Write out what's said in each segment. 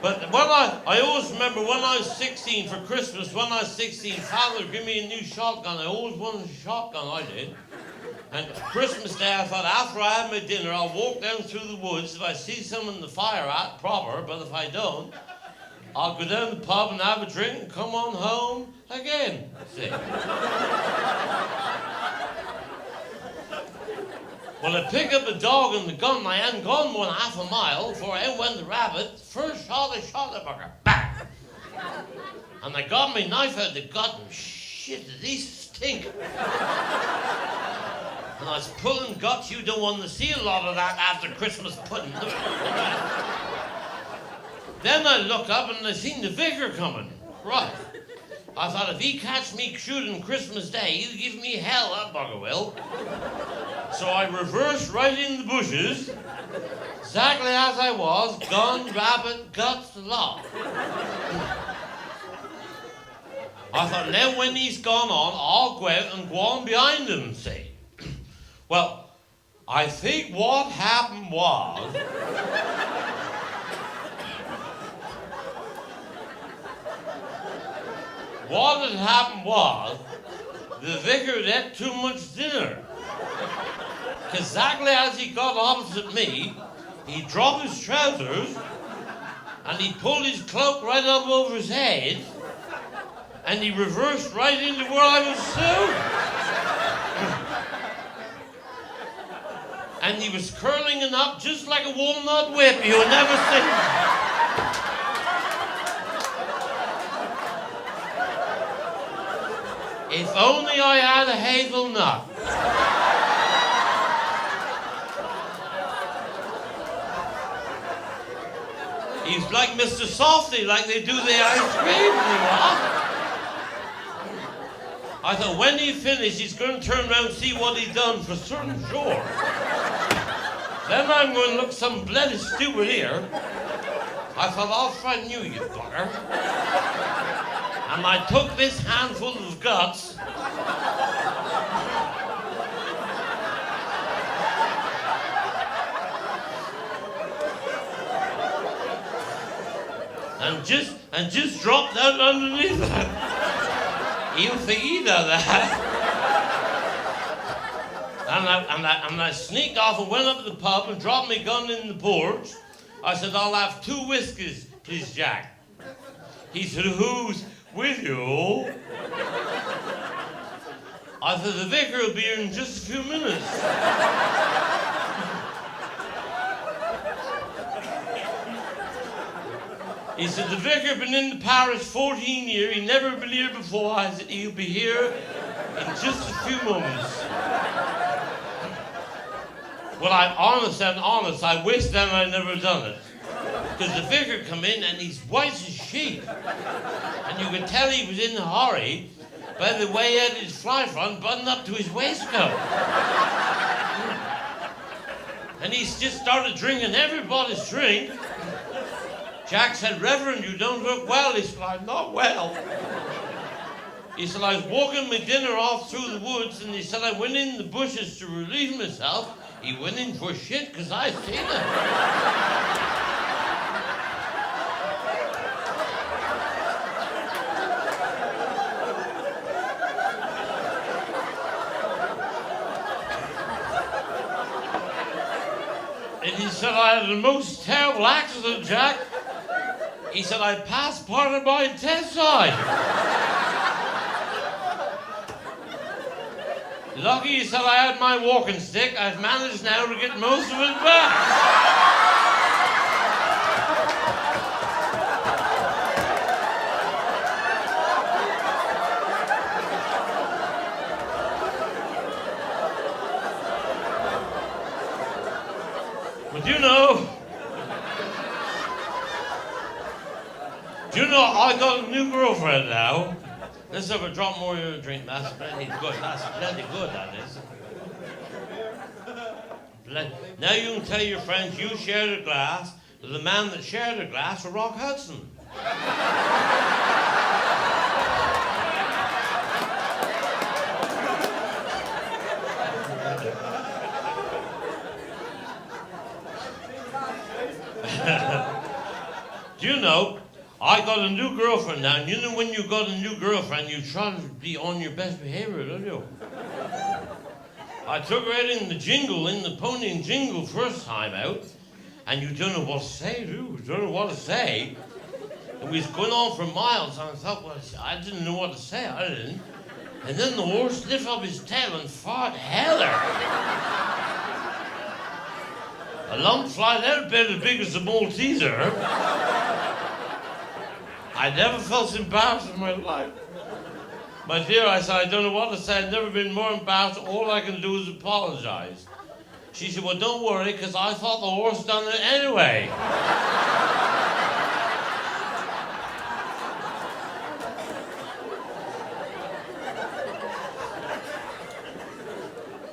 But I always remember when I was 16 for Christmas, Father gave me a new shotgun. I always wanted a shotgun, I did. And Christmas Day, I thought after I had my dinner, I'll walk down through the woods. If I see someone in the fire at, proper, but if I don't, I'll go down to the pub and have a drink and come on home again. See? Well, I picked up the dog and the gun, and I hadn't gone more than half a mile before out went the rabbit. First shot, I shot the bugger. Bang! And I got my knife out of the gut and shit, did these stink? And I was pulling guts. You don't want to see a lot of that after Christmas pudding. Then I look up and I seen the vicar coming. Right. I thought if he catch me shooting Christmas Day, he'll give me hell, that bugger will. So I reversed right in the bushes, exactly as I was, gun, rabbit, guts, the lot. I thought, now when he's gone on, I'll go out and go on behind him, see. Well, I think what happened was... What had happened was, the vicar had ate too much dinner. Because exactly as he got opposite me, he dropped his trousers, and he pulled his cloak right up over his head, and he reversed right into where I was sitting. And he was curling it up just like a walnut whip. You'll never see. If only I had a hazelnut. He's like Mr. Softy, like they do the ice cream. I thought when he finished, he's going to turn around and see what he done for certain sure. Then I'm going to look some bloody stupid here. I thought, I'll frighten you, you fucker. And I took this handful of guts and just dropped that underneath that. He'll think he done that. And I sneaked off and went up to the pub and dropped my gun in the porch. I said, I'll have 2 whiskeys, please, Jack. He said, who's with you? I said, the vicar will be here in just a few minutes. He said, the vicar been in the parish 14 years. He never been here before. I said, he'll be here in just a few moments. Well, I'm honest, I wish then I'd never done it. Because the vicar come in and he's white as sheep. And you could tell he was in a hurry by the way he had his fly front buttoned up to his waistcoat. And he's just started drinking everybody's drink. Jack said, Reverend, you don't look well. He said, I'm not well. He said, I was walking my dinner off through the woods, and he said, I went in the bushes to relieve myself. He went in for shit because I seen him. And he said, I had the most terrible accident, Jack. He said, I passed part of my test side. Lucky, he said, I had my walking stick. I've managed now to get most of it back. But you know, I got a new girlfriend now. Let's have a drop more of your drink. That's plenty good. That's plenty good, that is. Now you can tell your friends you shared a glass with the man that shared a glass with Rock Hudson. Do you know, I got a new girlfriend now, and you know when you got a new girlfriend, you try to be on your best behavior, don't you? I took her out in the pony and jingle first time out, and you don't know what to say, do you? You don't know what to say. And we was going on for miles, and I thought, well, I didn't know what to say, I didn't. And then the horse lifted up his tail and fought heller. A lump flight out about as big as a Malteser. I never felt so embarrassed in my life. My dear, I said, I don't know what to say. I've never been more embarrassed. All I can do is apologize. She said, well, don't worry, because I thought the horse done it anyway.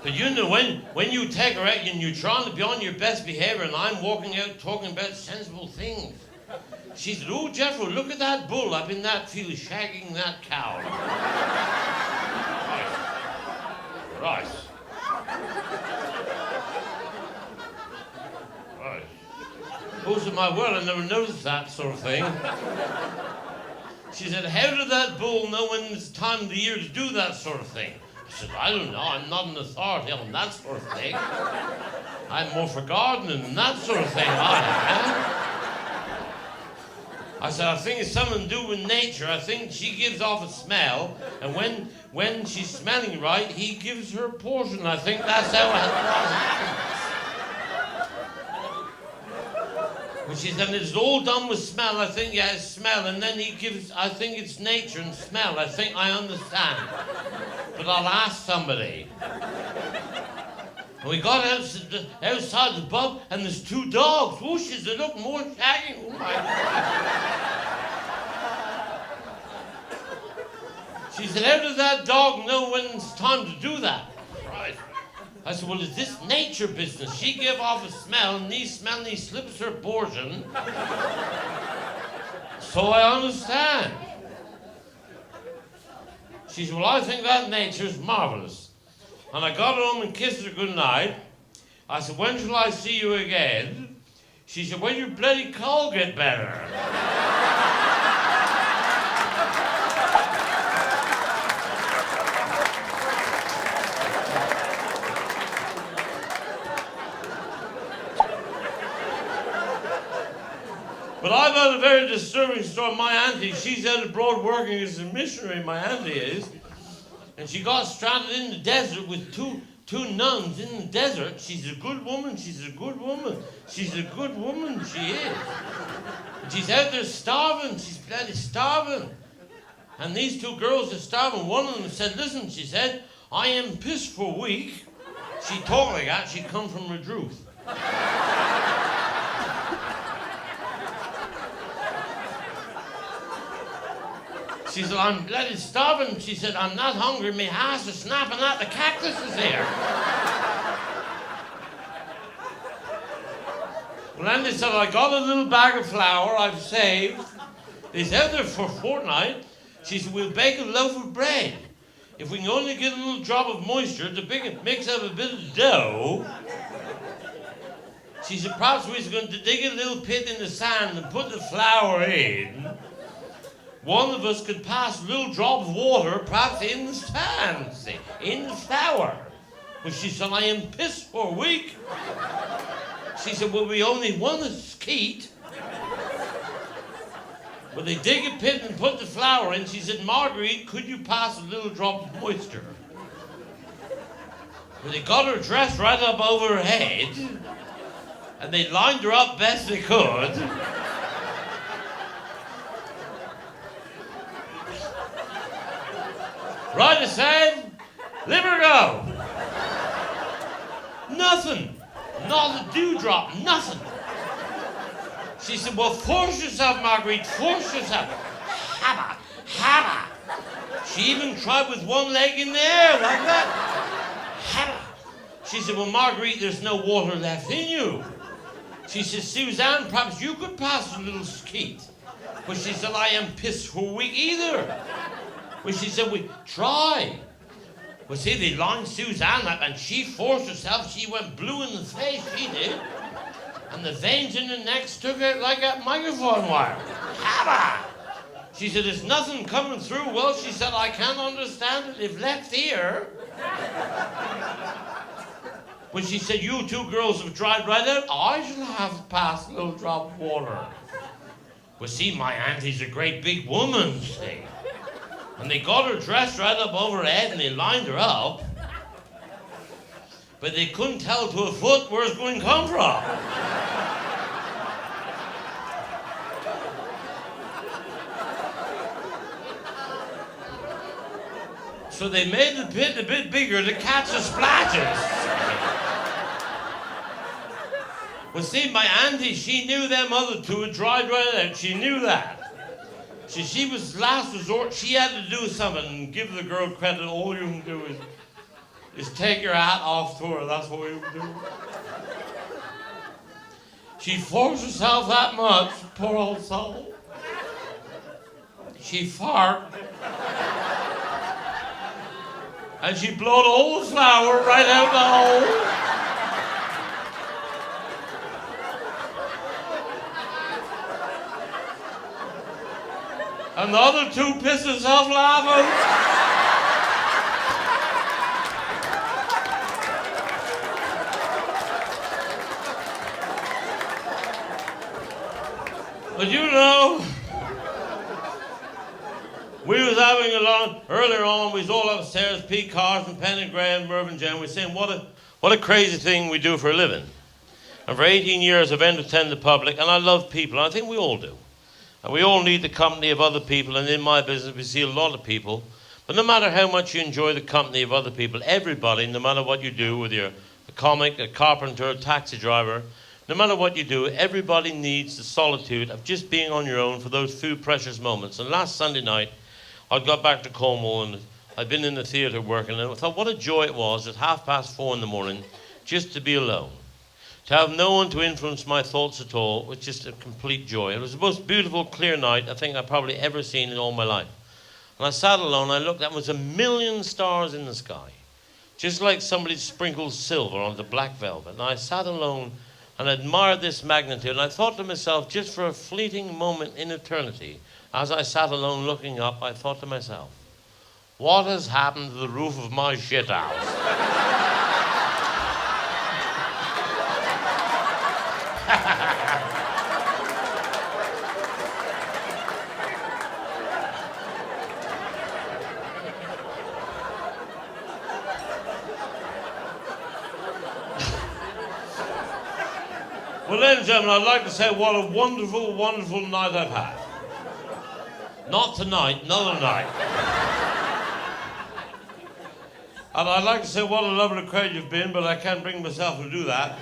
But you know, when you take her out and you're trying to be on your best behavior, and I'm walking out talking about sensible things. She said, oh, Jethro, look at that bull up in that field shagging that cow. Right. Most of my world, I never noticed that sort of thing. She said, how did that bull know when it's time of the year to do that sort of thing? I said, I don't know, I'm not an authority on that sort of thing. I'm more for gardening and that sort of thing, I am. I said, I think it's something to do with nature. I think she gives off a smell, and when she's smelling right, he gives her a portion. I think that's how it happens. But she said, it's all done with smell. I think, yeah, it's smell, and then he gives, I think it's nature and smell. I think I understand. But I'll ask somebody. And we got outside the pub, and there's two dogs. Oh, she said, look, more shagging. Oh, my God. She said, how does that dog know when it's time to do that? Right. I said, well, is this nature business? She gave off a smell, and he slips her portion. So I understand. She said, well, I think that nature's marvelous. And I got home and kissed her goodnight. I said, when shall I see you again? She said, when your bloody cold get better. But I've had a very disturbing story. My auntie, she's out abroad working as a missionary, my auntie is. And she got stranded in the desert with two nuns in the desert. She's a good woman, she's a good woman. She's a good woman, she is. And she's out there starving, she's bloody starving. And these two girls are starving. One of them said, listen, she said, I am pissed for a week. She talked like that, she'd come from Redruth. She said, I'm bloody starving. She said, I'm not hungry. My ass is snapping out. The cactus is here. Well, then they said, I got a little bag of flour I've saved. They said there for a fortnight. She said, we'll bake a loaf of bread. If we can only get a little drop of moisture to mix up a bit of dough. She said, perhaps we're going to dig a little pit in the sand and put the flour in. One of us could pass a little drop of water, perhaps in the sand, see, in the flour. But she said, I am pissed for a week. She said, well, we only want a skeet. Well, they dig a pit and put the flour in. She said, Marguerite, could you pass a little drop of moisture? Well, they got her dressed right up over her head, and they lined her up best they could. Right aside, let her go. Nothing. Not a dewdrop, nothing. She said, well, force yourself, Marguerite, force yourself. Habba, habba. She even tried with one leg in the air like that. Habba. She said, well, Marguerite, there's no water left in you. She said, Suzanne, perhaps you could pass a little skeet. But she said, I am pissed for a week either. Well, she said, we try. Well, see, they lined Suzanne up, and she forced herself. She went blue in the face, she did. And the veins in the neck stuck out like a microphone wire. Hammer! She said, there's nothing coming through. Well, she said, I can't understand it. If left here. When she said, you two girls have dried right out, I shall have passed a little drop of water. But see, my auntie's a great big woman, see. And they got her dressed right up over her head and they lined her up. But they couldn't tell to a foot where it's going to come from. So they made the pit a bit bigger to catch the splashes. Well, see, my auntie, she knew them other two had dried right out. She knew that. She was last resort. She had to do something and give the girl credit. All you can do is take your hat off to her. That's what you can do. She forced herself that much, poor old soul. She farted. And she blowed all the flour right out the hole. And the other two pissed themselves laughing. But you know, we was having a long, earlier on, we was all upstairs, Pete Carson, Penny Graham, Mervyn Jen, we were saying what a crazy thing we do for a living. And for 18 years I've entertained the public, and I love people, and I think we all do. And we all need the company of other people, and in my business we see a lot of people. But no matter how much you enjoy the company of other people, everybody, no matter what you do, whether you're a comic, a carpenter, a taxi driver, no matter what you do, everybody needs the solitude of just being on your own for those few precious moments. And last Sunday night, I got back to Cornwall, and I'd been in the theatre working, and I thought what a joy it was at 4:30 in the morning just to be alone. To have no one to influence my thoughts at all was just a complete joy. It was the most beautiful, clear night I think I've probably ever seen in all my life. And I sat alone, I looked, there was 1,000,000 stars in the sky. Just like somebody sprinkled silver onto black velvet. And I sat alone and admired this magnitude. And I thought to myself, just for a fleeting moment in eternity, as I sat alone looking up, I thought to myself, what has happened to the roof of my shit house? Well, ladies and gentlemen, I'd like to say what a wonderful, wonderful night I've had. Not tonight, another night. And I'd like to say what a lovely crowd you've been, but I can't bring myself to do that.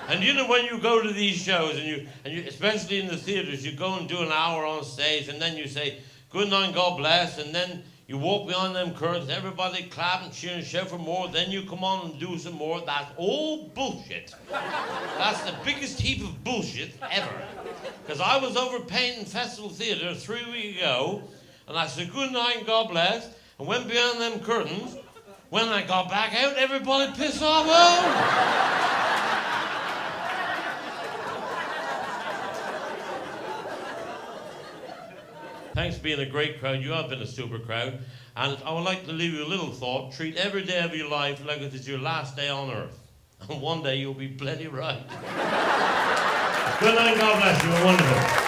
And you know, when you go to these shows, and you especially in the theatres, you go and do an hour on stage, and then you say, good night, God bless, and then you walk behind them curtains, everybody clap and cheer and shout for more, then you come on and do some more. That's all bullshit. That's the biggest heap of bullshit ever. Because I was over Painting Festival Theatre 3 weeks ago, and I said, good night and God bless, and went behind them curtains. When I got back out, everybody pissed off home. Thanks for being a great crowd. You have been a super crowd. And I would like to leave you a little thought. Treat every day of your life like it is your last day on earth. And one day you'll be bloody right. Good night, God bless you. You're wonderful.